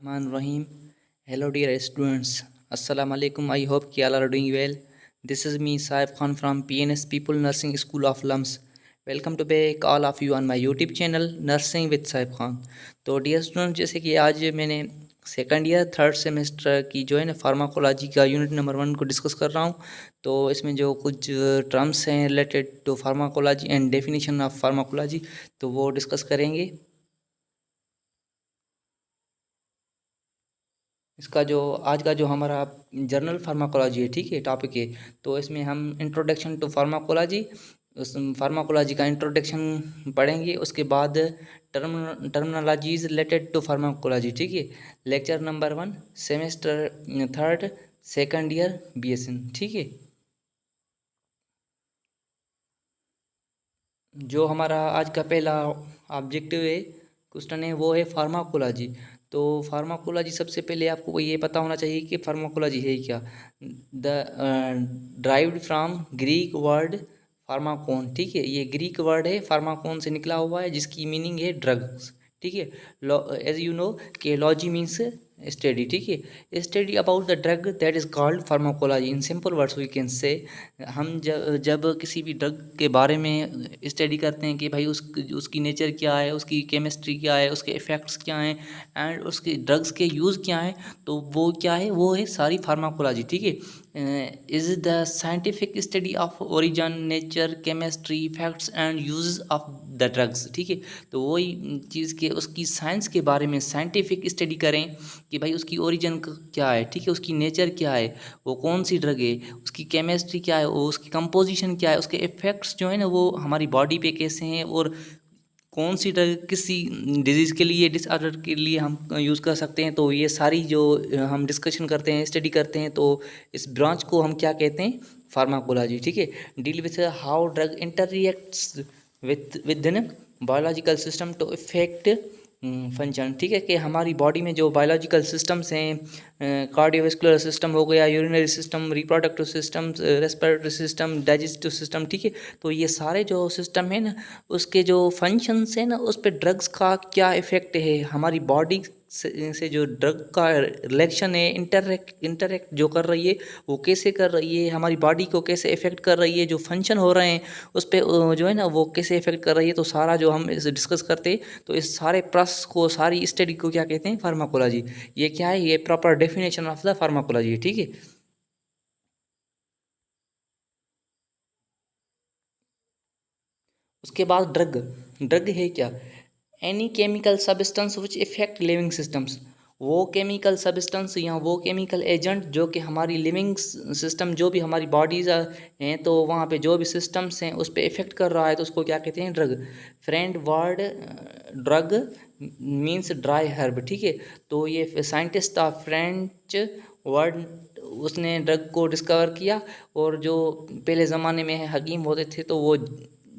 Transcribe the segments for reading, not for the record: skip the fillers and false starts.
Rahim. Hello dear students. Assalamu alaikum. I hope you all are doing well. This is me Saif Khan from PNS People Nursing School of Lums. Welcome to back all of you on my YouTube channel nursing with Sahib Khan. तो dear student, जैसे कि आज मैंने second year third semester की जो है ना pharmacology का यूनिट नंबर 1 को डिस्कस कर रहा हूँ। तो इसमें जो कुछ टर्म्स हैं related to pharmacology and definition of pharmacology, तो वो डिस्कस करेंगे। इसका जो आज का जो हमारा जर्नल फार्माकोलॉजी है, ठीक है, टॉपिक है, तो इसमें हम इंट्रोडक्शन टू फार्माकोलॉजी, उस फार्माकोलॉजी का इंट्रोडक्शन पढ़ेंगे। उसके बाद टर्मिनोलॉजीज रिलेटेड टू फार्माकोलॉजी, ठीक है। Lecture number 1 semester third second year BSN, ठीक है। जो हमारा आज का पहला ऑब्जेक्टिव है, क्वेश्चन है, वो है फार्माकोलॉजी। तो फार्माकोलॉजी सबसे पहले आपको ये पता होना चाहिए कि फार्माकोलॉजी है क्या। ड्राइव्ड फ्रॉम ग्रीक वर्ड फार्माकोन, ठीक है। ये ग्रीक वर्ड है, फार्माकोन से निकला हुआ है, जिसकी मीनिंग है ड्रग्स, ठीक है। एज यू नो कि लॉजी मीन्स स्टडी, ठीक है। Study about the drug that is called pharmacology. In simple words we can say, हम जब किसी भी ड्रग के बारे में स्टडी करते हैं कि भाई उसकी नेचर क्या है, उसकी केमिस्ट्री क्या है, उसके इफ़ेक्ट्स क्या हैं एंड उसके ड्रग्स के यूज़ क्या हैं, तो वो क्या है, वो है सारी फार्माकोलॉजी, ठीक है। Is the scientific study of origin, nature, chemistry, effects and use of the drugs, ठीक है। तो वही चीज़ के उसकी साइंस के बारे में साइंटिफिक स्टडी करें कि भाई उसकी ओरिजिन क्या है, ठीक है, उसकी नेचर क्या है, वो कौन सी ड्रग है, उसकी केमिस्ट्री क्या है, वो उसकी कंपोजिशन क्या है, उसके इफ़ेक्ट्स जो है ना वो हमारी बॉडी पे कैसे हैं, और कौन सी ड्रग किसी डिजीज़ के लिए, डिसऑर्डर के लिए हम यूज़ कर सकते हैं। तो ये सारी जो हम डिस्कशन करते हैं, स्टडी करते हैं, तो इस ब्रांच को हम क्या कहते हैं, फार्माकोलॉजी, ठीक है। Deal with how drug interacts within biological system to effect function, ठीक है, कि हमारी बॉडी में जो बायोलॉजिकल सिस्टम्स हैं, कार्डियोवैस्कुलर सिस्टम हो गया, urinary system, reproductive system, respiratory system, digestive system, ठीक है। तो ये सारे जो सिस्टम है ना, उसके जो फंक्शंस हैं ना, उस पर ड्रग्स का क्या इफ़ेक्ट है, हमारी बॉडी से जो ड्रग का रिलेक्शन है, इंटरेक्ट जो कर रही है, वो कैसे कर रही है, हमारी बॉडी को कैसे इफ़ेक्ट कर रही है, जो फंक्शन हो रहे हैं उस पर जो है ना वो कैसे इफ़ेक्ट कर रही है, तो सारा जो हम इसे डिस्कस करते हैं, तो इस सारे प्रोसेस को, सारी स्टडी को क्या कहते हैं, फार्माकोलॉजी। ये क्या है, ये proper definition of the pharmacology है, ठीक है। उसके बाद ड्रग, ड्रग है क्या, any chemical substance which effect living systems. वो केमिकल सब्सटेंस या वो केमिकल एजेंट जो कि हमारी लिविंग सिस्टम, जो भी हमारी बॉडीज़ हैं, तो वहाँ पे जो भी सिस्टम्स हैं उस पर इफ़ेक्ट कर रहा है, तो उसको क्या कहते हैं, drug. Friend word drug means dry herb, ठीक है। तो ये साइंटिस्ट था फ्रेंच वर्ड, उसने ड्रग को डिस्कवर किया। और जो पहले ज़माने में हकीम होते थे, तो वो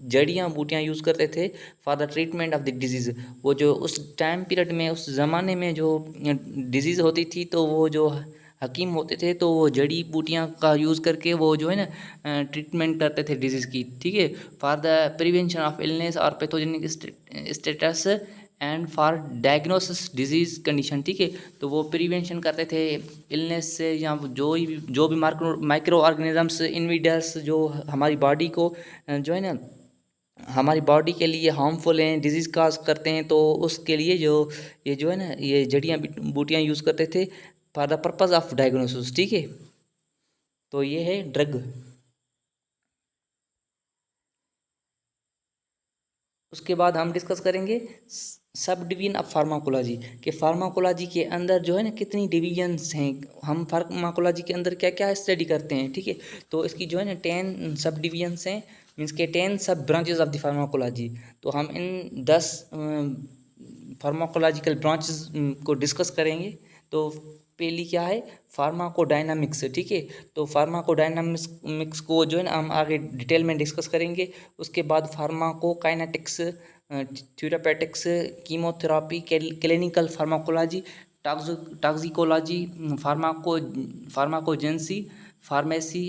जड़ियाँ बूटियाँ यूज़ करते थे for the treatment of the disease. वो जो उस टाइम पीरियड में, उस ज़माने में जो डिजीज़ होती थी, तो वो जो हकीम होते थे, तो वो जड़ी बूटियाँ का यूज़ करके वो जो है ना ट्रीटमेंट करते थे डिजीज़ की, ठीक है। For the prevention of illness और pathogenic status and for diagnosis disease condition, ठीक है। तो वो प्रिवेंशन करते थे इलनेस से, या जो भी माइक्रो ऑर्गेनिजम्स, इनविडर्स जो हमारी बॉडी को जो है ना, हमारी बॉडी के लिए हार्मफुल हैं, डिजीज़ काज करते हैं, तो उसके लिए जो ये जो है ना, ये जड़ियाँ बूटियाँ यूज़ करते थे for the purpose of diagnosis, ठीक है। तो ये है ड्रग। उसके बाद हम डिस्कस करेंगे सब डिवीजन ऑफ फार्माकोलॉजी, कि फार्माकोलॉजी के अंदर जो है ना कितनी डिवीजन्स हैं, हम फार्माकोलॉजी के अंदर क्या क्या स्टडी करते हैं, ठीक है। तो इसकी जो है ना 10 सब डिवीजन्स हैं, मीन्स के 10 सब ब्रांचेस ऑफ द फार्माकोलॉजी। तो हम इन 10 फार्माकोलॉजिकल ब्रांचेस को डिस्कस करेंगे। तो पहली क्या है, फार्माकोडायनामिक्स, ठीक है। तो फार्माकोडायनामिक्स को जो है ना हम आगे डिटेल में डिस्कस करेंगे। उसके बाद pharmacokinetics, therapeutics, chemotherapy, clinical pharmacology, toxicology, pharmacognosy, pharmacy,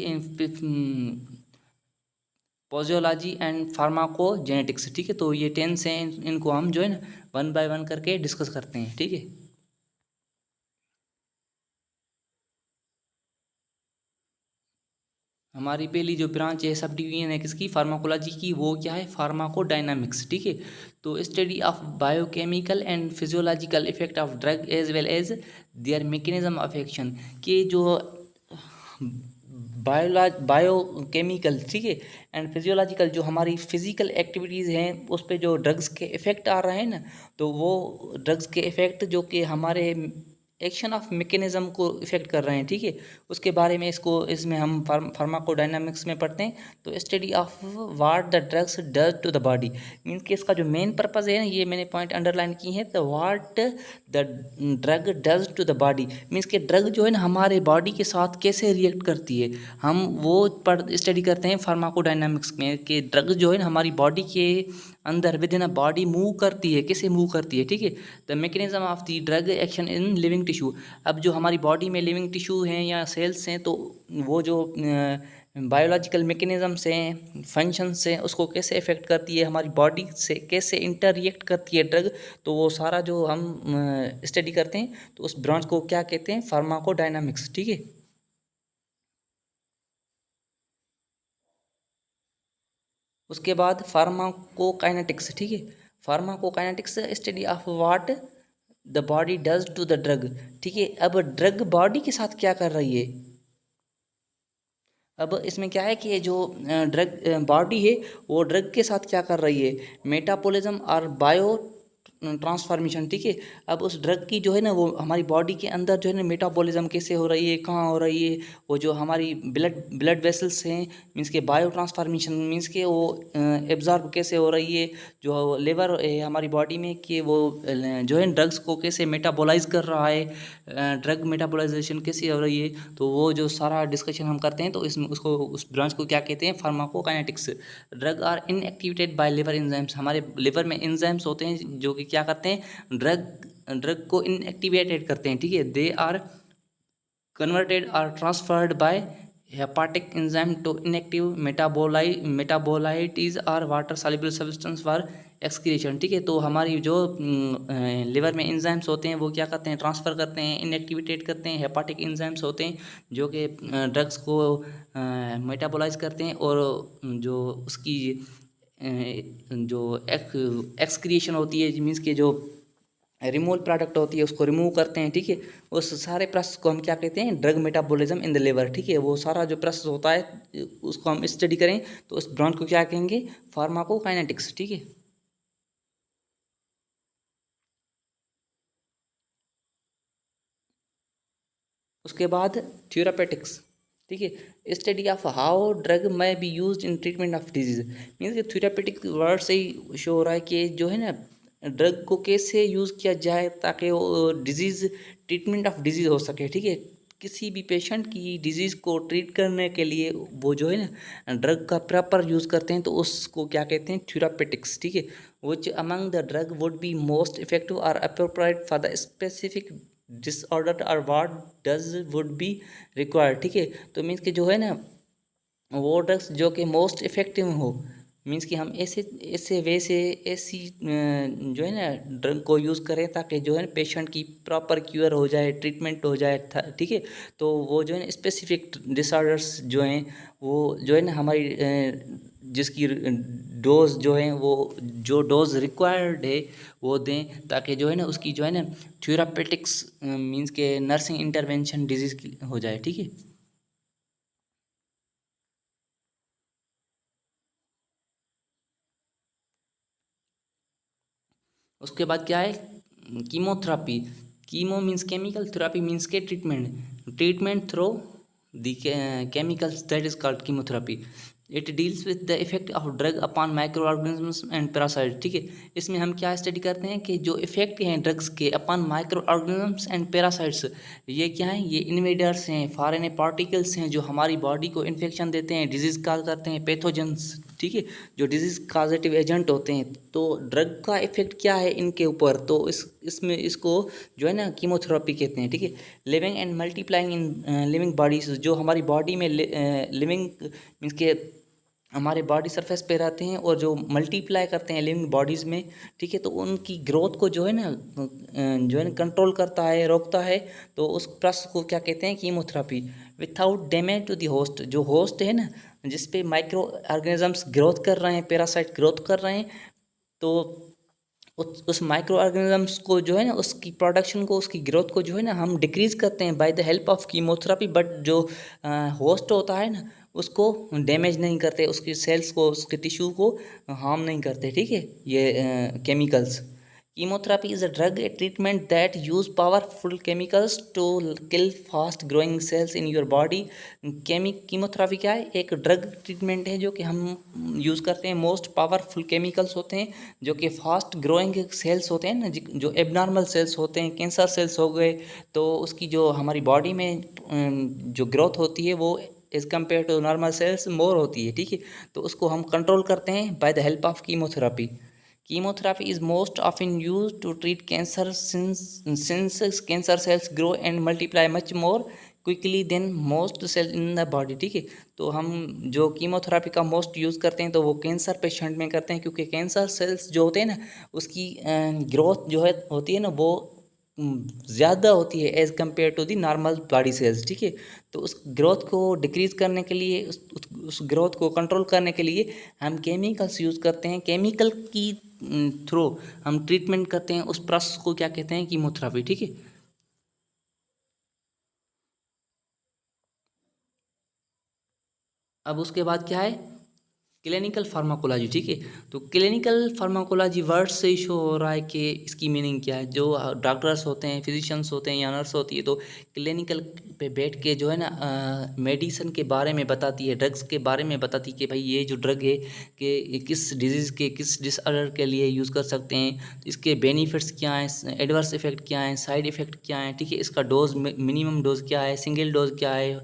posology and pharmacogenetics, ठीक है। तो ये 10 से इनको हम जो है ना 1 बाय 1 करके डिस्कस करते हैं, ठीक है। हमारी पहली जो ब्रांच है, सब डिवीजन है किसकी, फार्माकोलॉजी की, वो क्या है, फार्माकोडायनामिक्स, ठीक है। तो study of biochemical and physiological effect of drug as well as their mechanism of action, के जो बायोकेमिकल, ठीक है, एंड फिजियोलॉजिकल, जो हमारी फिजिकल एक्टिविटीज़ हैं उस पे जो ड्रग्स के इफ़ेक्ट आ रहे हैं ना, तो वो ड्रग्स के इफ़ेक्ट जो कि हमारे एक्शन ऑफ मैकेनिज्म को इफ़ेक्ट कर रहे हैं, ठीक है, उसके बारे में इसको इसमें हम फार्माकोडायनामिक्स में पढ़ते हैं। तो study of what the drugs does to the body, means कि इसका जो मेन पर्पज़ है ना, ये मैंने पॉइंट अंडरलाइन की है, तो what the drug does to the body, means कि ड्रग जो है ना हमारे बॉडी के साथ कैसे रिएक्ट करती है, हम वो पढ़ स्टडी करते हैं फार्माकोडायनामिक्स में, कि ड्रग जो है ना हमारी बॉडी के अंदर with in a body move करती है, कैसे मूव करती है, ठीक है। The mechanism of the drug action in living tissue, अब जो हमारी बॉडी में लिविंग टिश्यू हैं या सेल्स हैं, तो वो जो बायोलॉजिकल मैकेनिज्म्स हैं, फंक्शंस हैं, उसको कैसे इफेक्ट करती है, हमारी बॉडी से कैसे इंटर रिएक्ट करती है ड्रग, तो वो सारा जो हम स्टडी करते हैं, तो उस ब्रांच को क्या कहते हैं, फार्माकोडायनामिक्स, ठीक है। उसके बाद फार्माकोकाइनेटिक्स, ठीक है। Pharmacokinetics study of what the body does to the drug, ठीक है। अब ड्रग बॉडी के साथ क्या कर रही है, अब इसमें क्या है कि ये जो ड्रग बॉडी है, वो ड्रग के साथ क्या कर रही है, मेटाबॉलिज्म और बायो ट्रांसफॉर्मेशन, ठीक है। अब उस ड्रग की जो है ना, वो हमारी बॉडी के अंदर जो है ना मेटाबॉलिज्म कैसे हो रही है, कहाँ हो रही है, वो जो हमारी ब्लड वेसल्स हैं, मीन्स के बायो ट्रांसफॉर्मेशन, मीन्स के वो एब्जॉर्ब कैसे हो रही है, जो लेवर है हमारी बॉडी में, कि वो जो है ड्रग्स को कैसे मेटाबोलाइज कर रहा है, ड्रग मेटाबोलाइजेशन कैसे हो रही है, तो वो जो सारा डिस्कशन हम करते हैं, तो इसमें उसको उस ब्रांच को क्या कहते हैं, pharmacokinetics. Drug are inactivated by liver enzymes, हमारे लिवर में एंजाइम्स होते हैं जो कि क्या करते हैं, ड्रग को इनएक्टिवेटेड करते हैं, ठीक है। They are converted or transferred by hepatic enzyme to inactive metabolites or water soluble substance for excretion, ठीक है। तो हमारी जो लिवर में एंजाइम्स होते हैं, वो क्या करते हैं, ट्रांसफ़र करते हैं, इनएक्टिवेटेड करते हैं। हेपाटिक एंजाइम्स होते हैं जो कि ड्रग्स को मेटाबोलाइज करते हैं, और जो उसकी जो एक्सक्रिएशन होती है, मीन्स के जो रिमूवल प्रोडक्ट होती है, उसको रिमूव करते हैं, ठीक है। उस सारे प्रोसेस को हम क्या कहते हैं, drug metabolism in the liver, ठीक है। वो सारा जो प्रोसेस होता है उसको हम स्टडी करें, तो उस ब्रांच को क्या कहेंगे, फार्माकोकाइनेटिक्स, ठीक है। उसके बाद थ्योरापेटिक्स, ठीक है। Study of how drug may be use in treatment of disease, means कि थ्योरापेटिक वर्ड से ही शो हो रहा है कि जो है ना ड्रग को कैसे यूज़ किया जाए ताकि वो डिजीज़ ट्रीटमेंट ऑफ डिजीज़ हो सके, ठीक है। किसी भी पेशेंट की डिजीज़ को ट्रीट करने के लिए वो जो है ना ड्रग का प्रॉपर यूज़ करते हैं, तो उसको क्या कहते हैं, थ्योरापेटिक्स, ठीक है। Which among the drug would be most effective और appropriate for the specific disorder और what does would be required, ठीक है। तो मीन्स कि जो है ना वो ड्रग्स जो कि मोस्ट इफेक्टिव हो, मीन्स कि हम ऐसे ऐसे वैसे ऐसी जो है ना ड्रग को यूज़ करें ताकि जो है ना पेशेंट की प्रॉपर क्योर हो जाए, ट्रीटमेंट हो जाए, ठीक है। तो वो जो है ना स्पेसिफिक डिसऑर्डर्स जो हैं, वो जो है ना हमारी जिसकी डोज जो है, वो जो डोज रिक्वायर्ड है वो दें, ताकि जो है ना उसकी जो है ना थ्योरापेटिक्स मीन्स के नर्सिंग इंटरवेंशन डिजीज़ की हो जाए, ठीक है। उसके बाद क्या है, chemotherapy. Chemo means chemical, therapy means के treatment through the chemicals, that is called chemotherapy. It deals with the effect of drug upon micro organisms and parasite, ठीक है। इसमें हम क्या स्टडी करते हैं कि जो इफेक्ट हैं ड्रग्स के upon micro organisms and parasites, ये क्या हैं, ये इन्वेडर्स हैं, फॉरेन पार्टिकल्स हैं जो हमारी बॉडी को इन्फेक्शन देते हैं, डिजीज़ काज करते हैं, पैथोजेंस, ठीक है, जो डिजीज़ काजेटिव एजेंट होते हैं। तो ड्रग का इफेक्ट क्या है इनके ऊपर, तो इसमें इसको जो है ना कीमोथेरापी कहते हैं, ठीक है। Living and multiplying in living bodies, जो हमारी बॉडी में लिविंग मीन्स के हमारे बॉडी सरफेस पे रहते हैं और जो मल्टीप्लाई करते हैं लिविंग बॉडीज़ में, ठीक है, तो उनकी ग्रोथ को जो है ना कंट्रोल करता है, रोकता है। तो उस प्रोसेस को क्या कहते हैं? Chemotherapy. Without damage to the host, जो होस्ट है ना जिस पे माइक्रो ऑर्गेनिजम्स ग्रोथ कर रहे हैं, पैरासाइट ग्रोथ कर रहे हैं, तो उस माइक्रो ऑर्गेनिजम्स को जो है ना उसकी प्रोडक्शन को, उसकी ग्रोथ को जो है ना हम डिक्रीज करते हैं by the help of chemotherapy. But जो होस्ट होता है ना उसको डैमेज नहीं करते, उसकी सेल्स को, उसके टिश्यू को हार्म नहीं करते, ठीक है, ये chemicals. Chemotherapy is a drug treatment that use powerful chemicals to kill fast growing cells in your body। Chemotherapy क्या है? एक ड्रग ट्रीटमेंट है जो कि हम यूज़ करते हैं। मोस्ट पावरफुल केमिकल्स होते हैं जो कि फास्ट ग्रोइंग सेल्स होते हैं ना, जो एबनॉर्मल सेल्स होते हैं, कैंसर सेल्स हो गए, तो उसकी जो हमारी बॉडी में जो ग्रोथ होती है वो as compare to normal cells more होती है, ठीक है। तो उसको हम कंट्रोल करते हैं by the help of chemotherapy. Chemotherapy is most often used to treat cancer since cancer cells grow and multiply much more quickly than most cells in the body, ठीक है। तो हम जो कीमोथेरेपी का मोस्ट यूज़ करते हैं तो वो कैंसर पेशेंट में करते हैं, क्योंकि कैंसर सेल्स जो होते हैं ना उसकी ग्रोथ जो है होती है ना वो ज़्यादा होती है as compare to the normal body cells, ठीक है। तो उस ग्रोथ को डिक्रीज़ करने के लिए, उस ग्रोथ को कंट्रोल करने के लिए हम केमिकल्स यूज़ करते हैं। केमिकल की थ्रू हम ट्रीटमेंट करते हैं। उस प्रोसेस को क्या कहते हैं? कीमोथेरेपी, ठीक है। अब उसके बाद क्या है? क्लिनिकल फार्माकोलॉजी, ठीक है। तो क्लिनिकल फार्माकोलॉजी वर्ड से ही शो हो रहा है कि इसकी मीनिंग क्या है। जो डॉक्टर्स होते हैं, फिजिशियंस होते हैं या नर्स होती है, तो क्लिनिकल पे बैठ के जो है ना मेडिसिन के बारे में बताती है, ड्रग्स के बारे में बताती है कि भाई ये जो ड्रग है कि ये किस डिजीज़ के, किस डिसऑर्डर के लिए यूज़ कर सकते हैं, तो इसके बेनिफिट्स क्या हैं, एडवर्स इफेक्ट क्या हैं, साइड इफ़ेक्ट क्या हैं, ठीक है, इसका डोज, मिनिमम डोज क्या है, सिंगल डोज क्या है,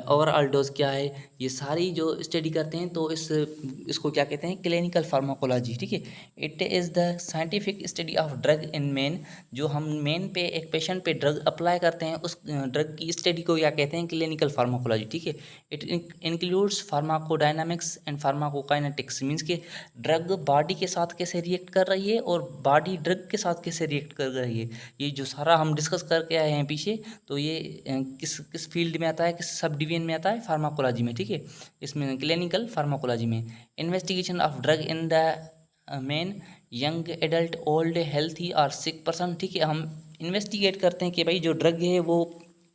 ओवरऑल डोज क्या है, ये सारी जो स्टडी करते हैं। तो इसको क्या कहते हैं? क्लिनिकल फार्माकोलॉजी, ठीक है। It is the scientific study of drug in man. जो हम मैन पे, एक पेशेंट पे ड्रग अप्लाई करते हैं, उस ड्रग की स्टडी को क्या कहते हैं? क्लिनिकल फार्माकोलॉजी, ठीक है। It includes pharmacodynamics and pharmacokinetics. Means के ड्रग बॉडी के साथ कैसे रिएक्ट कर रही है और बॉडी ड्रग के साथ कैसे रिएक्ट कर रही है, ये जो सारा हम डिस्कस करके आए हैं पीछे, तो ये किस किस फील्ड में आता है, किस सब डिवीजन में आता है? फार्माकोलॉजी में, ठीक है। इसमें क्लिनिकल फार्माकोलॉजी में investigation of drug in the main young adult old healthy और सिक पर्सन, ठीक है। हम इन्वेस्टिगेट करते हैं कि भाई जो ड्रग है वो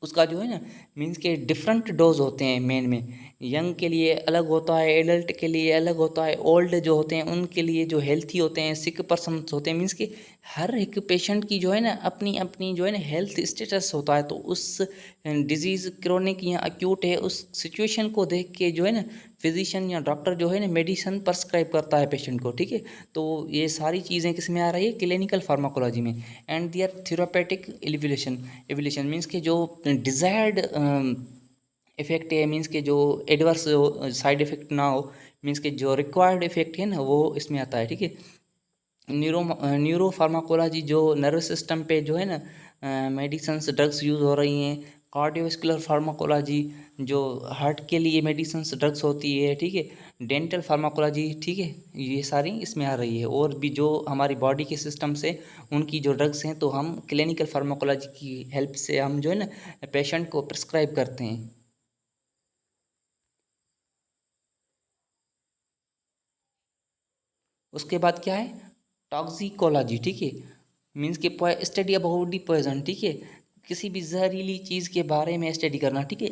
उसका जो है ना मीन्स के डिफरेंट डोज होते हैं मेन में। यंग के लिए अलग होता है, एडल्ट के लिए अलग होता है, ओल्ड जो होते हैं उनके लिए, जो हेल्थी होते हैं, सिक पर्सन होते हैं, मीन्स कि हर एक पेशेंट की जो है ना अपनी अपनी जो है ना हेल्थ स्टेटस होता है। तो उस डिजीज़ क्रोनिक या अक्यूट है, उस सिचुएशन को देख के जो है ना फिजिशियन या डॉक्टर जो है ना मेडिसिन प्रेस्क्राइब करता है पेशेंट को, ठीक है। तो ये सारी चीज़ें किस में आ रही है? क्लिनिकल फार्माकोलॉजी में। And their therapeutic elevation, evaluation means के जो डिज़ायर्ड इफेक्ट है, मीन्स के जो एडवर्स साइड इफेक्ट ना हो, मीन्स के जो रिक्वायर्ड इफेक्ट है ना वो इसमें आता है, ठीक है। न्यूरो फार्माकोलॉजी, जो नर्वस सिस्टम पे जो है ना मेडिसिन्स, ड्रग्स यूज़ हो रही हैं। कार्डियोवास्कुलर फार्माकोलॉजी, जो हार्ट के लिए मेडिसिन्स, ड्रग्स होती है, ठीक है। डेंटल फार्माकोलॉजी, ठीक है, ये सारी इसमें आ रही है। और भी जो हमारी बॉडी के सिस्टम से उनकी जो ड्रग्स हैं, तो हम क्लिनिकल फार्माकोलॉजी की हेल्प से हम जो है ना पेशेंट को प्रिस्क्राइब करते हैं। उसके बाद क्या है? टॉक्सिकोलॉजी, ठीक है। मीन्स के स्टडी अबाउट दी पॉइजन, ठीक है। किसी भी जहरीली चीज़ के बारे में स्टडी करना, ठीक है।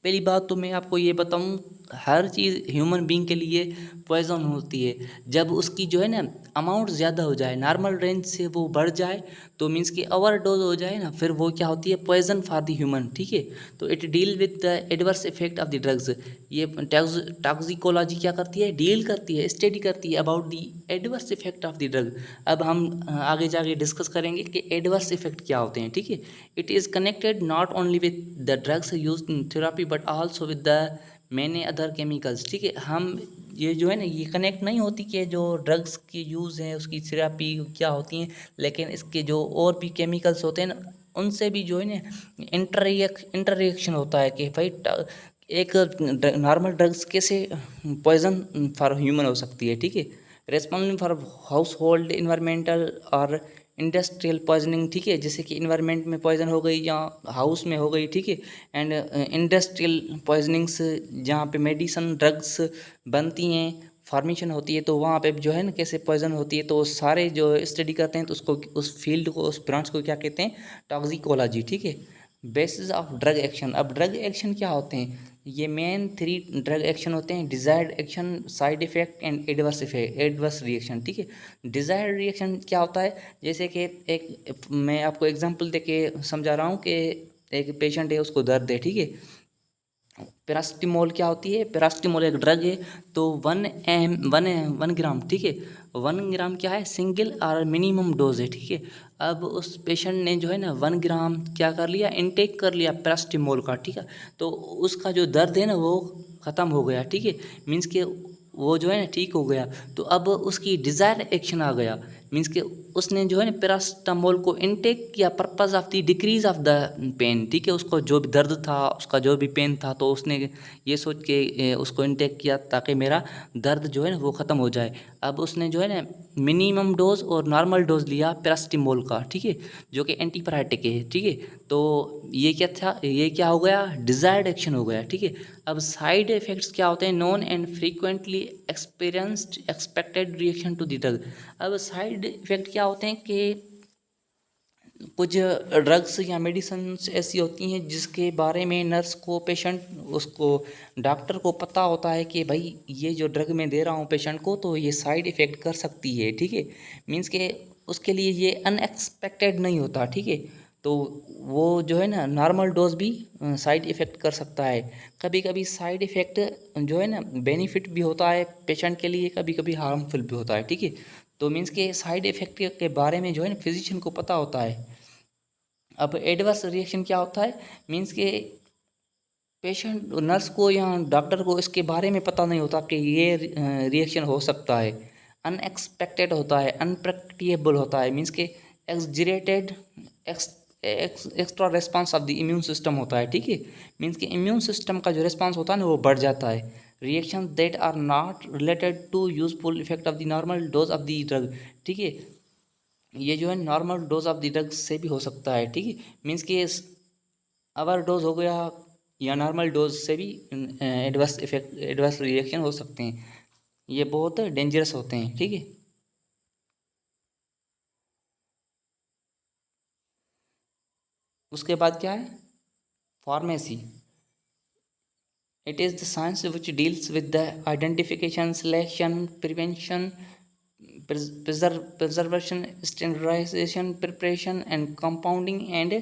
पहली बात तो मैं आपको ये बताऊं, हर चीज़ ह्यूमन बीइंग के लिए पॉइजन होती है। जब उसकी जो है ना अमाउंट ज़्यादा हो जाए, नॉर्मल रेंज से वो बढ़ जाए, तो मीन्स कि ओवरडोज हो जाए ना, फिर वो क्या होती है? पॉइजन फॉर द ह्यूमन, ठीक है। तो it deal with the adverse effect of the drugs. ये टॉक्सिकोलॉजी क्या करती है? डील करती है, स्टडी करती है about the adverse effect of the drug. अब हम आगे जाके डिस्कस करेंगे कि एडवर्स इफेक्ट क्या होते हैं, ठीक है। It is connected not only with the drugs use in therapy but also with the many other chemicals, ठीक है। हम ये जो है ना ये कनेक्ट नहीं होती कि जो ड्रग्स की यूज़ है उसकी थेरापी क्या होती हैं, लेकिन इसके जो और भी केमिकल्स होते हैं ना उनसे भी जो है ना इंटर रिएक्शन होता है कि भाई एक नॉर्मल ड्रग्स कैसे पॉइजन फॉर ह्यूमन हो सकती है, ठीक है। Responsible for house hold environmental और इंडस्ट्रियल पॉइजनिंग, ठीक है, जैसे कि इन्वायरमेंट में पॉइजन हो गई या हाउस में हो गई, ठीक है। एंड इंडस्ट्रियल पॉइजनिंग्स जहाँ पे मेडिसन ड्रग्स बनती हैं, फॉर्मेशन होती है, तो वहाँ पे जो है ना कैसे पॉइजन होती है, तो सारे जो स्टडी करते हैं तो उसको, उस फील्ड को, उस ब्रांच को क्या कहते हैं, टॉक्सिकोलॉजी, ठीक है। Basis of drug action. अब ड्रग एक्शन क्या होते हैं, ये मेन 3 ड्रग एक्शन होते हैं: desired action, side effect and adverse reaction, ठीक है। डिजायर्ड रिएक्शन क्या होता है, जैसे कि एक मैं आपको एग्जांपल देके समझा रहा हूँ कि एक पेशेंट है, उसको दर्द है, ठीक है। पैरास्टिमोल क्या होती है, पैरास्टिमोल एक ड्रग है, तो 1 ग्राम, ठीक है, 1 ग्राम क्या है, सिंगल और मिनिमम डोज है, ठीक है। अब उस पेशेंट ने जो है ना 1 ग्राम क्या कर लिया, इनटेक कर लिया पैरास्टिमोल का, ठीक है। तो उसका जो दर्द है ना वो ख़त्म हो गया, ठीक है, मीन्स के वो जो है ना ठीक हो गया। तो अब उसकी डिज़ायर एक्शन आ गया, मीन्स के उसने जो है ना पैरास्टामोल को इनटेक किया purpose of the decrease of the pain, ठीक है। उसको जो भी दर्द था, उसका जो भी पेन था, तो उसने ये सोच के उसको इनटेक किया ताकि मेरा दर्द जो है ना वो ख़त्म हो जाए। अब उसने जो है ना मिनिमम डोज और नॉर्मल डोज लिया पैरास्टिमोल का, ठीक है, जो कि एंटीपायरेटिक है, ठीक है। तो ये क्या था, ये क्या हो गया, डिज़ायर्ड एक्शन हो गया, ठीक है। अब साइड इफ़ेक्ट्स क्या होते हैं, known and frequently experienced expected reaction to the drug. अब साइड इफ़ेक्ट क्या होते हैं कि कुछ ड्रग्स या मेडिसिन्स ऐसी होती हैं जिसके बारे में नर्स को, पेशेंट, उसको डॉक्टर को पता होता है कि भाई ये जो ड्रग मैं दे रहा हूँ पेशेंट को तो ये साइड इफ़ेक्ट कर सकती है, ठीक है। मीन्स के उसके लिए ये अनएक्सपेक्टेड नहीं होता, ठीक है। तो वो जो है ना नॉर्मल डोज भी साइड इफ़ेक्ट कर सकता है। कभी कभी साइड इफ़ेक्ट जो है ना बेनिफिट भी होता है पेशेंट के लिए, कभी कभी हार्मफुल भी होता है, ठीक है। तो मीन्स के साइड इफ़ेक्ट के बारे में जो है ना फिजिशियन को पता होता है। अब एडवर्स रिएक्शन क्या होता है, मीन्स के पेशेंट, नर्स को या डॉक्टर को इसके बारे में पता नहीं होता कि ये रिएक्शन हो सकता है। अनएक्सपेक्टेड होता है, अनप्रडिक्टेबल होता है, मीन्स के exaggerated extra response of the immune system होता है, ठीक है। मीन्स के इम्यून सिस्टम का जो रिस्पांस होता है ना वो बढ़ जाता है। Reaction that are not related to useful effect of the normal dose of the drug, ठीक है। ये जो है normal dose of the drug से भी हो सकता है, ठीक है। मीन्स कि ओवर डोज हो गया या नॉर्मल डोज से भी एडवर्स इफेक्ट, एडवर्स रिएक्शन हो सकते हैं। ये बहुत डेंजरस होते हैं, ठीक है। उसके बाद क्या है, pharmacy. It is the science which deals with the identification, selection, prevention, preservation, standardization, preparation and compounding and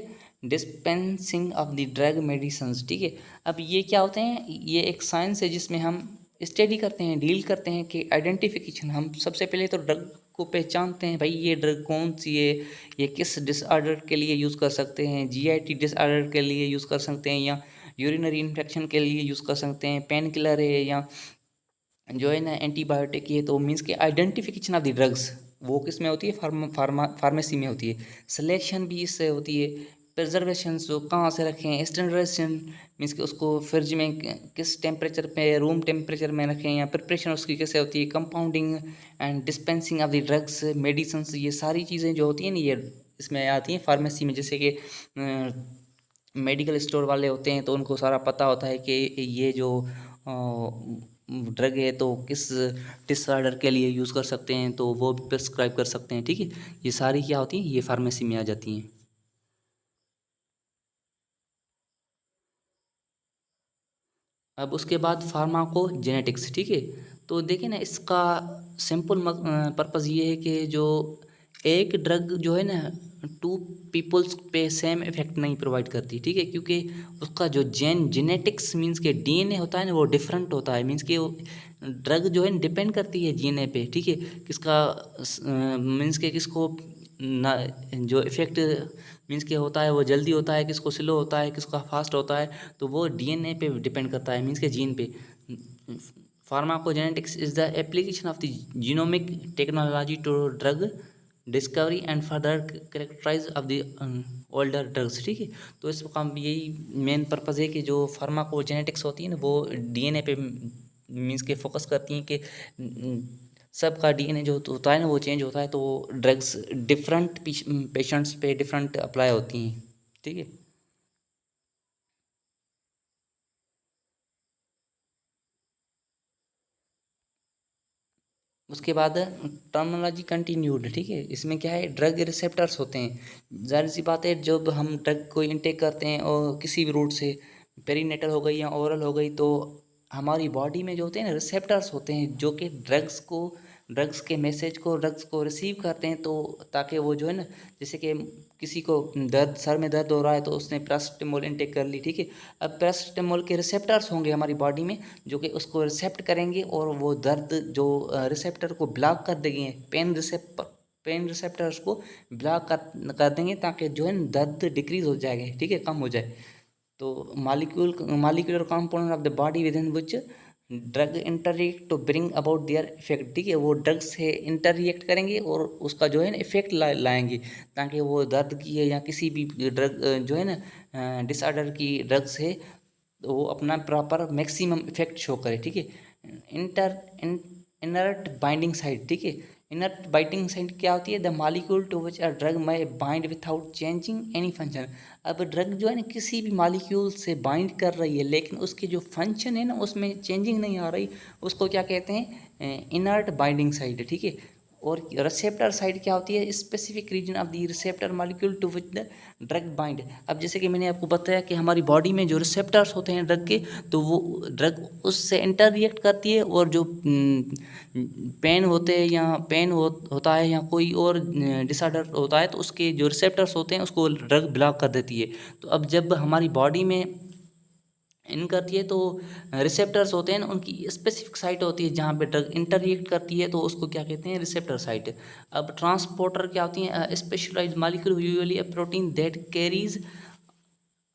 dispensing of the drug medicines, ठीक है। अब ये क्या होते हैं, ये एक साइंस है जिसमें हम स्टडी करते हैं, डील करते हैं कि आइडेंटिफिकेशन, हम सबसे पहले तो ड्रग को पहचानते हैं, भाई ये ड्रग कौन सी है, ये किस डिसऑर्डर के लिए यूज़ कर सकते हैं, जीआईटी डिसऑर्डर के लिए यूज़ कर सकते हैं, या यूरिनरी इन्फेक्शन के लिए यूज़ कर सकते हैं, पेन किलर है या जो है ना एंटीबायोटिक है। तो मीन्स के आइडेंटिफिकेशन ऑफ द ड्रग्स वो किस में होती है, फार्मेसी में होती है। सिलेक्शन भी इससे होती है। प्रिजर्वेशन जो कहाँ से रखें, स्टैंडर्डाइजेशन मीन्स कि उसको फ्रिज में किस टेम्परेचर पे, रूम टेम्परेचर में रखें, या प्रिपरेशन उसकी कैसे होती है, compounding and dispensing of the drugs medicine, ये सारी चीज़ें जो होती हैं ना ये इसमें आती हैं फार्मेसी में। जैसे कि मेडिकल स्टोर वाले होते हैं तो उनको सारा पता होता है कि ये जो ड्रग है तो किस डिसऑर्डर के लिए यूज़ कर सकते हैं, तो वो भी प्रिस्क्राइब कर सकते हैं, ठीक है। ये सारी क्या होती हैं, ये फार्मेसी में आ जाती हैं। अब उसके बाद फार्माकोजेनेटिक्स, ठीक है। तो देखिए ना इसका सिंपल पर्पज़ ये है कि जो एक ड्रग जो है ना 2 पीपल्स पे सेम इफेक्ट नहीं प्रोवाइड करती, ठीक है, क्योंकि उसका जो जेनेटिक्स मीन्स के डीएनए होता है ना वो डिफरेंट होता है। मीन्स के ड्रग जो है डिपेंड करती है डीएनए पे, ठीक है, किसका मीन्स के किसको ना जो इफेक्ट मीन्स के होता है वो जल्दी होता है, किसको स्लो होता है, किसका फास्ट होता है, तो वो डीएनए पे डिपेंड करता है, मीन्स के जीन पे। Pharmacogenetics is the application of the genomic technology to drug discovery and further characterize of the older drugs, ठीक है। तो इस काम यही मेन पर्पज़ है कि जो फार्माकोजेनेटिक्स होती है ना, वो डीएनए पे मीन्स के फोकस करती हैं कि सबका डीएनए जो होता है ना वो चेंज होता है, तो ड्रग्स डिफरेंट पेशेंट्स पे डिफरेंट अप्लाई होती हैं, ठीक है। उसके बाद टर्मिनोलॉजी कंटिन्यूड, ठीक है। इसमें क्या है, ड्रग रिसेप्टर्स होते हैं। जाहिर सी बात है, जब हम ड्रग को इनटेक करते हैं और किसी भी रूट से, पेरीनेटल हो गई या ओरल हो गई, तो हमारी बॉडी में जो होते हैं ना रिसेप्टर्स होते हैं जो कि ड्रग्स के मैसेज को, ड्रग्स को रिसीव करते हैं, तो ताकि वो जो है ना, जैसे कि किसी को दर्द, सर में दर्द हो रहा है तो उसने पैरासिटामोल इनटेक कर ली, ठीक है। अब पैरासिटामोल के रिसेप्टर्स होंगे हमारी बॉडी में जो कि उसको रिसेप्ट करेंगे और वो दर्द जो रिसेप्टर को ब्लॉक कर देंगे, पेन रिसेप्टर्स को ब्लॉक कर देंगे, ताकि जो है ना दर्द डिक्रीज हो जाएगा, ठीक है, कम हो जाए। तो molecular compound of the body within which drug interact to bring about their effect, ठीक है। वो ड्रग से इंटररिएक्ट करेंगे और उसका जो है ना इफेक्ट लाएंगे, ताकि वो दर्द की है या किसी भी ड्रग जो है ना डिसऑर्डर की ड्रग से वो अपना प्रॉपर मैक्सिमम इफेक्ट शो करे, ठीक है। इंटर इनर्ट बाइंडिंग साइट, ठीक है। इनर्ट बाइंडिंग साइट क्या होती है, the molecule to which a drug may bind without changing any function. अब ड्रग जो है ना किसी भी मॉलिक्यूल से बाइंड कर रही है, लेकिन उसके जो फंक्शन है ना उसमें चेंजिंग नहीं आ रही, उसको क्या कहते हैं, इनर्ट बाइंडिंग साइट, ठीक है। और रिसेप्टर साइड क्या होती है, specific region of the receptor molecule to which the drug bind. अब जैसे कि मैंने आपको बताया कि हमारी बॉडी में जो रिसेप्टर्स होते हैं ड्रग के, तो वो ड्रग उससे इंटर रिएक्ट करती है, और जो पेन होते हैं या होता है या कोई और डिसऑर्डर होता है, तो उसके जो रिसेप्टर्स होते हैं उसको ड्रग ब्लॉक कर देती है। तो अब जब हमारी बॉडी में इन करती है, तो रिसेप्टर्स होते हैं ना, उनकी स्पेसिफिक साइट होती है जहाँ पे ड्रग इंटररिएक्ट करती है, तो उसको क्या कहते हैं, रिसेप्टर साइट। अब ट्रांसपोर्टर क्या होती है, specialised molecule usually a protein that carries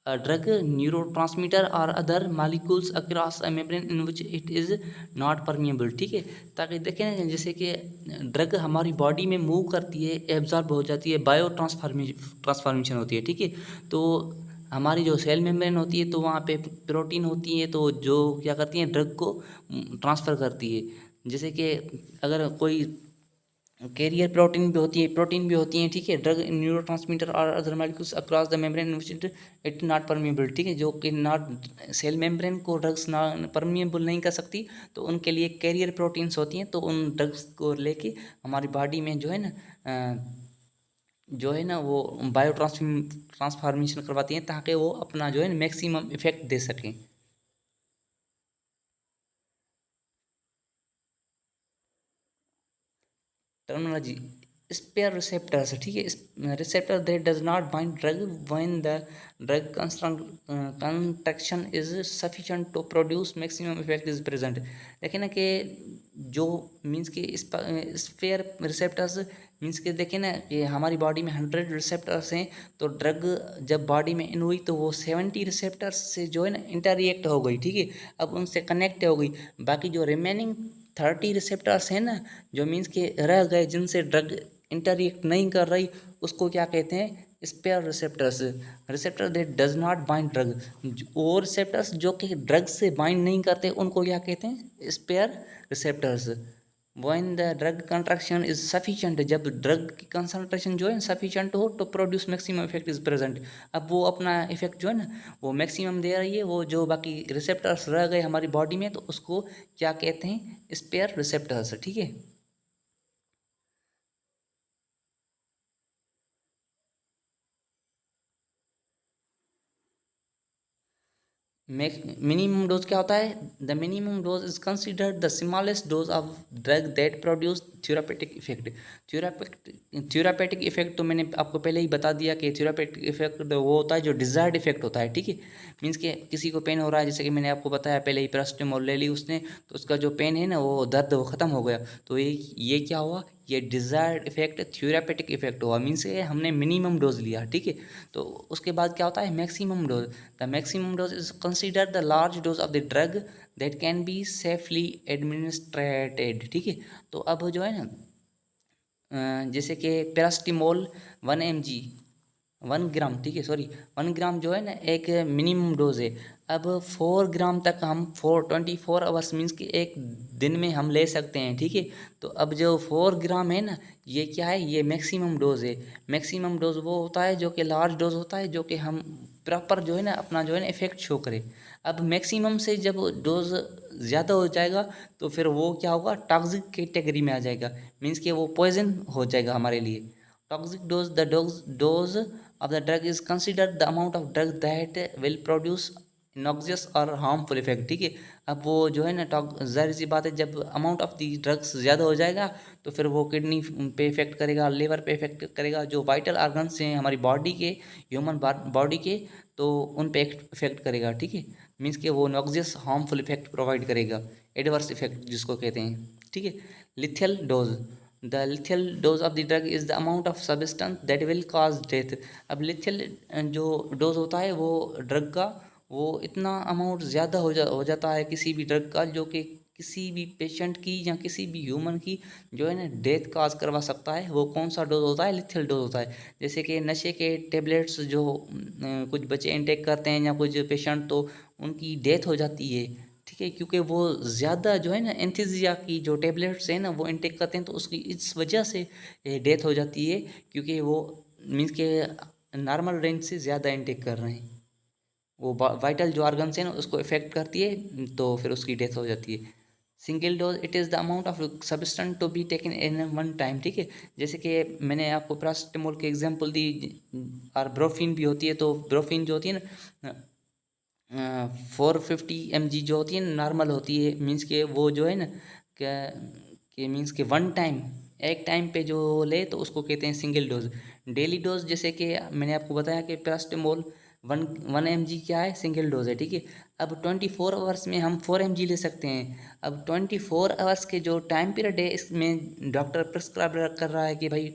a drug, neurotransmitter or other molecules across a membrane in which it is not permeable, ठीक है। ताकि देखें ना, जैसे कि ड्रग हमारी बॉडी में मूव करती है, एब्जॉर्ब हो जाती है, बायो ट्रांसफॉर्मेशन होती है, ठीक है। तो हमारी जो सेल मेम्ब्रेन होती है, तो वहाँ पे प्रोटीन होती है, तो जो क्या करती हैं, ड्रग को ट्रांसफ़र करती है। जैसे कि अगर कोई कैरियर प्रोटीन भी होती हैं, ठीक है। ड्रग न्यूरोट्रांसमीटर और other molecules across the membrane which it not permeable, ठीक है। जो कि नॉट सेल मेम्ब्रेन को ड्रग्स ना परमिएबल नहीं कर सकती, तो उनके लिए कैरियर प्रोटीन्स होती हैं, तो उन ड्रग्स को लेके हमारी बॉडी में जो है ना वो बायो ट्रांसफॉर्मेशन करवाती हैं, ताकि वो अपना जो है ना मैक्सिमम इफेक्ट दे सकें। टर्मिनोलॉजी, स्पेयर रिसेप्टर्स, ठीक है। Receptor that does not bind drug when the drug contraction is sufficient to produce maximum effect is present. देखिए ना कि जो मीन्स के स्पेयर रिसेप्टर्स मीन्स के देखिए ना कि हमारी बॉडी में 100 रिसेप्टर्स हैं, तो ड्रग जब बॉडी में इन हुई तो वो 70 रिसेप्टर्स से जो है ना इंटररिएक्ट हो गई, ठीक है। अब उनसे कनेक्ट हो गई। बाकी जो रिमेनिंग 30 रिसेप्टर्स हैं ना, जो मीन्स के रह गए, जिनसे ड्रग इंटररिएक्ट नहीं कर रही, उसको क्या कहते हैं, spare receptors. Receptor that does not bind drug, और रिसेप्टर्स जो कि ड्रग से बाइंड नहीं करते, उनको क्या कहते हैं, spare receptors. When the drug contraction is sufficient, जब ड्रग की कंसंट्रेशन जो है सफिशिएंट हो तो produce maximum effect is present. अब वो अपना इफेक्ट जो है ना वो मैक्सिमम दे रही है, वो जो बाकी रिसेप्टर्स रह गए हमारी बॉडी में, तो उसको क्या कहते हैं, स्पेयर रिसेप्टर्स, ठीक है। मिनिमम डोज क्या होता है, the minimum dose is considered the smallest dose of drug that produce therapeutic effect. Therapeutic effect तो मैंने आपको पहले ही बता दिया कि थ्योरापेटिक इफेक्ट वो होता है जो डिजायर्ड इफेक्ट होता है, ठीक है। मीन्स के किसी को पेन हो रहा है, जैसे कि मैंने आपको बताया पहले ही, पैरासिटामोल ले ली उसने, तो उसका जो पेन है ना वो दर्द वो ख़त्म हो गया, तो ये क्या हुआ, ये डिजायर्ड इफेक्ट थ्योरापेटिक इफेक्ट हुआ। मीन्स के हमने मिनिमम डोज लिया, ठीक है। तो उसके बाद क्या होता है, maximum dose. The maximum dose is consider the large dose of the drug that can be safely administrated, ठीक है। तो अब जो है ना जैसे कि पैरासिटामोल 1 mg, 1 ग्राम, ठीक है, सॉरी 1 ग्राम जो है ना एक मिनिमम डोज है। अब 4 ग्राम तक हम 24 आवर्स मीन्स कि एक दिन में हम ले सकते हैं, ठीक है। तो अब जो 4 ग्राम है ना, ये क्या है, ये मैक्सिमम डोज है। मैक्सिमम डोज वो होता है जो कि लार्ज डोज होता है, जो कि हम प्रॉपर जो है ना अपना जो है ना इफेक्ट शो करे। अब मैक्सिमम से जब डोज ज़्यादा हो जाएगा तो फिर वो क्या होगा, टॉक्सिक कैटेगरी में आ जाएगा, मीन्स कि वो पॉइजन हो जाएगा हमारे लिए। Toxic dose, the dose of the drug is considered the amount of drug that will produce noxious और हार्मफुल इफेक्ट, ठीक है। अब वो जो है ना जाहिर सी बात है, जब अमाउंट ऑफ दी ड्रग्स ज़्यादा हो जाएगा तो फिर वो किडनी पे इफेक्ट करेगा, लिवर पे इफेक्ट करेगा, जो वाइटल ऑर्गन्स हैं हमारी बॉडी के, ह्यूमन बॉडी के, तो उन पे इफेक्ट करेगा, ठीक है। मीन्स कि वो नॉक्सियस हार्मफुल इफेक्ट प्रोवाइड करेगा, एडवर्स इफेक्ट जिसको कहते हैं, ठीक है। Lethal dose, the lethal dose of the drug is the amount of substance that will cause death. अब लिथियल जो डोज होता है वो ड्रग का, वो इतना अमाउंट ज़्यादा हो जाता है किसी भी ड्रग का, जो कि किसी भी पेशेंट की या किसी भी ह्यूमन की जो है ना डेथ काज करवा सकता है। वो कौन सा डोज होता है, लिथियल डोज होता है। जैसे कि नशे के टेबलेट्स जो कुछ बच्चे इनटेक करते हैं या कुछ पेशेंट, तो उनकी डेथ हो जाती है, ठीक है, क्योंकि वो ज़्यादा जो है ना एंथीसिया की जो टेबलेट्स हैं ना वो इनटेक करते हैं, तो उसकी इस वजह से डेथ हो जाती है, क्योंकि वो मीन्स के नॉर्मल रेंज से ज़्यादा इनटेक कर रहे हैं। वो वाइटल जो ऑर्गन्स हैं ना उसको इफेक्ट करती है, तो फिर उसकी डेथ हो जाती है। Single dose, it is the amount of substance to be taken in one time, ठीक है। जैसे कि मैंने आपको पैरासिटामोल के एग्जांपल दी, और ब्रोफिन भी होती है, तो ब्रोफिन जो होती है ना 450 mg जो होती है ना नॉर्मल होती है, मीन्स के वो जो है ना क्या कि मीन्स के वन टाइम, एक टाइम पे जो ले तो उसको कहते हैं सिंगल डोज। डेली डोज, जैसे कि मैंने आपको बताया कि पैरासिटामोल 1 mg क्या है, सिंगल डोज है, ठीक है। अब 24 आवर्स में हम 4 mg ले सकते हैं। अब 24 आवर्स के जो टाइम पीरियड है, इसमें डॉक्टर प्रिस्क्राइब कर रहा है कि भाई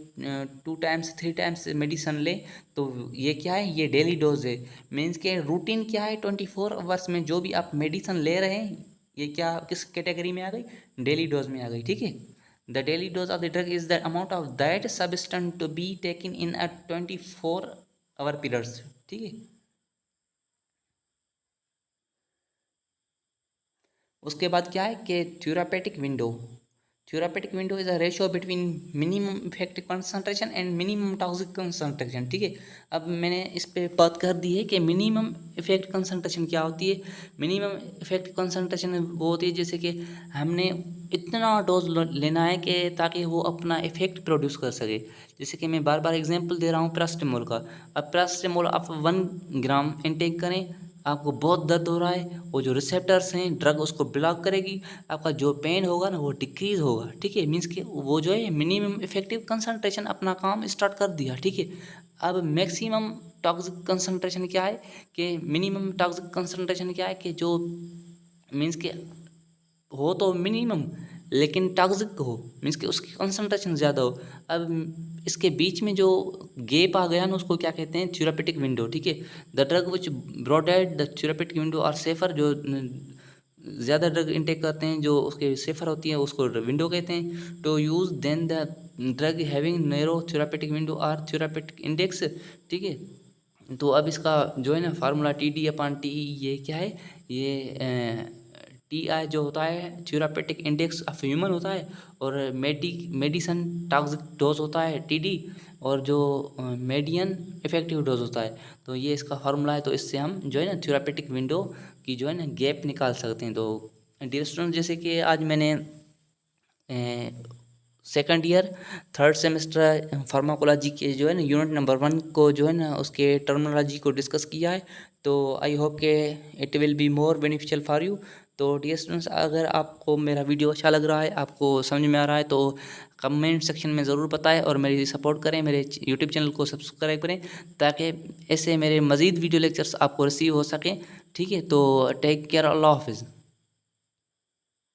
2 टाइम्स 3 टाइम्स मेडिसन ले, तो ये क्या है, ये डेली डोज है। मीन्स के रूटीन क्या है, 24 आवर्स में जो भी आप मेडिसन ले रहे हैं, ये क्या किस कैटेगरी में आ गई, डेली डोज में आ गई, ठीक है। The daily dose of the drug is the amount of that substance to be taken in a 24 hour periods, ठीक है। उसके बाद क्या है कि therapeutic window, therapeutic window is a ratio between minimum effective concentration and minimum toxic concentration, ठीक है। अब मैंने इस पे बात कर दी है कि मिनिमम इफेक्ट कंसंट्रेशन क्या होती है। मिनिमम इफेक्ट कंसंट्रेशन वो होती है जैसे कि हमने इतना डोज लेना है कि ताकि वो अपना इफेक्ट प्रोड्यूस कर सके। जैसे कि मैं बार बार एग्जांपल दे रहा हूँ पैरासिटामोल का। अब पैरासिटामोल आप 1 ग्राम इनटेक करें, आपको बहुत दर्द हो रहा है, वो जो रिसेप्टर्स हैं ड्रग उसको ब्लॉक करेगी, आपका जो पेन होगा ना वो डिक्रीज होगा, ठीक है। मीन्स कि वो जो है मिनिमम इफेक्टिव कंसंट्रेशन अपना काम स्टार्ट कर दिया, ठीक है। अब मैक्सिमम टॉक्सिक कंसंट्रेशन क्या है कि मिनिमम टॉक्सिक कंसंट्रेशन क्या है कि जो मीन्स के हो तो मिनिमम लेकिन टॉक्सिक हो, मीन्स कि उसकी कंसंट्रेशन ज़्यादा हो। अब इसके बीच में जो गैप आ गया ना उसको क्या कहते हैं, थ्योरेटिक विंडो, ठीक है। The drug which broader the therapeutic window और सेफर, जो ज़्यादा ड्रग इंटेक करते हैं जो उसके सेफर होती है उसको विंडो कहते हैं। To use then the drug having narrow therapeutic window और थ्योरेटिक इंडेक्स, ठीक है। तो अब इसका जो है ना फार्मूला TD/T, ये क्या है, ये TI जो होता है थ्योरेटिक इंडेक्स ऑफ ह्यूमन होता है, और मेडिसन टॉक्सिक डोज होता है TD, और जो मेडियन इफेक्टिव डोज होता है। तो ये इसका फार्मूला है, तो इससे हम जो है ना थ्योरेटिक विंडो की जो है ना गैप निकाल सकते हैं। तो डियर स्टूडेंट, जैसे कि आज मैंने second year third semester pharmacology के जो है ना यूनिट नंबर 1 को जो है ना उसके टर्मिनोलॉजी को डिस्कस किया है। तो आई होप के it will be more beneficial for you. तो डियर स्टूडेंट्स, अगर आपको मेरा वीडियो अच्छा लग रहा है, आपको समझ में आ रहा है, तो कमेंट सेक्शन में ज़रूर बताएं और मेरी सपोर्ट करें, मेरे यूट्यूब चैनल को सब्सक्राइब करें, ताकि ऐसे मेरे मज़ीद वीडियो लेक्चर्स आपको रिसीव हो सकें, ठीक है। तो टेक केयर, अल्लाह हाफिज़।